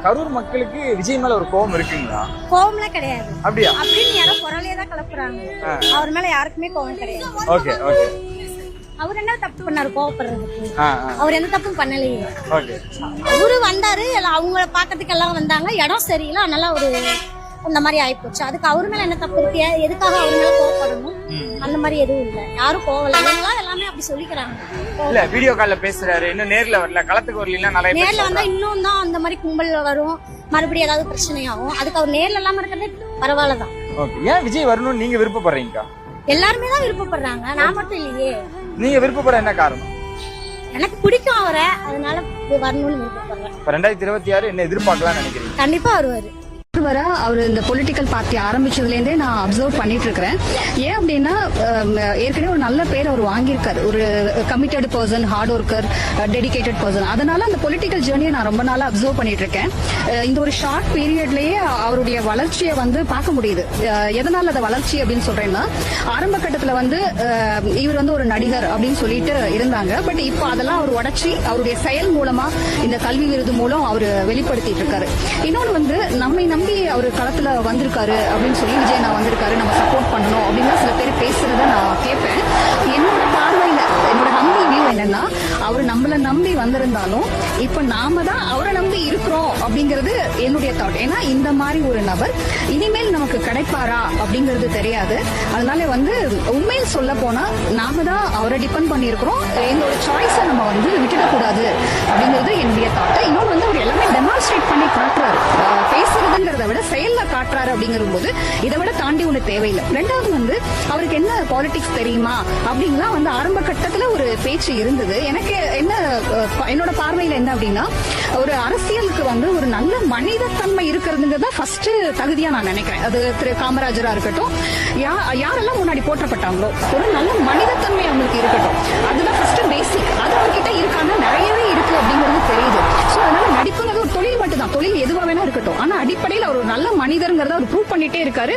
கரூர் மக்களுக்கு விஜய் மேல ஒரு கோபம் இருக்குங்களா? கோவம்லாம் கிடையாது. அப்படியா? அப்படின்னு யாரோ பொறாலையே தான் கலப்புறாங்க. அவர் மேல யாருக்குமே கோவம் கிடையாது. Okay okay. அவர் என்ன தப்பு பண்ணாரு கோவப்படுறதுக்கு? அவர் எந்த தப்பும் பண்ணலையே. ஓகே. அவரு வந்தாரு, அவங்கள பாக்கிறதுக்கு எல்லாம் வந்தாங்க, இடம் சரியில்லை, அதனால ஒரு இந்த மாதிரி ஆயிப்போச்சு. அதுக்கு அவர் மேல என்ன தப்பு இருக்கு? எதுக்காக அவர் மேல கோவப்படணும்? அந்த மாதிரி எதுவும் இல்ல, யாரும் கோவல. எல்லாமே அப்படி சொல்லிக்கிறாங்க. இல்ல வீடியோ கால்ல பேசுறாரு, இன்னும் நேர்ல வரல, களத்துக்கு வரலாம். நிறைய நேர்ல வந்தா இன்னும் தான் அந்த மாதிரி கும்பல் வரும், மறுபடியும் ஏதாவது பிரச்சனையாகும். அதுக்கு அவர் நேர்ல எல்லாம் இருக்கிறது பரவாயில்லதான். ஓகே. ஏன் விஜய் வரணும்னு நீங்க விருப்பப்படுறீங்க? எல்லாருமே தான் விருப்பப்படுறாங்க, நான் மட்டும் இல்லையே. நீங்க விருப்பப்பட என்ன காரணம்? எனக்கு பிடிக்கும் அவரை, அதனால வரணும்னு விருப்பப்படுறேன். 2026 என்ன எதிர்பார்க்கலாம்னு நினைக்கிறீங்க? கண்டிப்பா வருவாரு. அவர் இந்த பொலிட்டிக்கல் பார்ட்டி ஆரம்பிச்சதுல இருந்தே நான் அப்சர்வ் பண்ணிட்டு இருக்கிறேன். ஏன் அப்படின்னா ஏற்கனவே ஒரு நல்ல பேர் அவர் வாங்கியிருக்காரு, ஒரு committed person, hard worker, dedicated person. அதனால அந்த பொலிட்டிக்கல் ஜேர்னியை நான் ரொம்ப நாளா அப்சர்வ் பண்ணிட்டு இருக்கேன். இந்த ஒரு ஷார்ட் பீரியட்லயே அவருடைய வளர்ச்சியை பார்க்க முடியுது. எதனால அந்த வளர்ச்சி அப்படின்னு சொல்றேன்னா, ஆரம்ப கட்டத்துல இவர் ஒரு நடிகர் அப்படின்னு சொல்லிட்டு இருந்தாங்க. பட் இப்போ அதெல்லாம் அவர் உடைச்சி அவருடைய செயல் மூலமா இந்த கல்வி விருது மூலம் அவர் வெளிப்படுத்திட்டு இருக்காரு. இன்னொன்னு நம்மை நம்பி அவர் களத்துல வந்திருக்காரு அப்படின்னு சொல்லி, விஜய் நான் வந்திருக்காரு, நம்ம சப்போர்ட் பண்ணணும் அப்படின்னு சில பேர் பேசுறத நான் கேட்பேன். என்னோட பார்வையில என்னோட ஹம்பிள் வியூ என்னன்னா, அவர் நம்மள நம்பி வந்திருந்தாலும் இப்ப நாம தான் அவரை நம்பி இருக்கிறோம் அப்படிங்கிறது என்னுடைய தாட். ஏன்னா இந்த மாதிரி ஒரு நபர் இனிமேல் நமக்கு கிடைப்பாரா அப்படிங்கிறது தெரியாது. அதனால உண்மையில் சொல்ல போனா நாம தான் அவரை டிபெண்ட் பண்ணிருக்கிறோம். எங்களோட சாய்ஸை நம்ம விட்டுடக்கூடாது அப்படிங்கிறது என்னுடைய தாட். இன்னொன்று அவர் எல்லாமே டெமான்ஸ்ட்ரேட் பண்ணி காட்டுறாரு. பேசுறதுங்கிறத விட செயல்ல காட்டுறாரு அப்படிங்கிற போது இதை விட தாண்டி ஒண்ணு தேவையில்லை. ரெண்டாவது அவருக்கு என்ன பாலிடிக்ஸ் தெரியுமா அப்படின்லாம் ஆரம்ப கட்டத்துல ஒரு பேச்சு இருந்தது. எனக்கு என்னோட பார்வையில என்ன அப்படின்னா, ஒரு அரசியலுக்கு ஒரு நல்ல மனிதத்தன்மை இருக்கிறதுங்கிறத ஃபர்ஸ்ட் தகுதியா நான் நினைக்கிறேன். அது திரு காமராஜரா இருக்கட்டும், யாரெல்லாம் முன்னாடி போற்றப்பட்டாங்களோ ஒரு நல்ல மனிதத்தன்மை அவங்களுக்கு இருக்கட்டும். அதுதான் ஃபர்ஸ்ட் பேசிக். அது அவர்கிட்ட இருக்காங்க, நிறையவே இருக்கு அப்படிங்கிறது தெரியுது. சோ அதனால நடிப்புங்கிறது ஒரு தொழில் மட்டும்தான், தொழில் எதுவா வேணா இருக்கட்டும். ஆனா அடிப்படையில் அவர் ஒரு நல்ல மனிதர்ங்கிறத அவர் ப்ரூவ் பண்ணிட்டே இருக்காரு.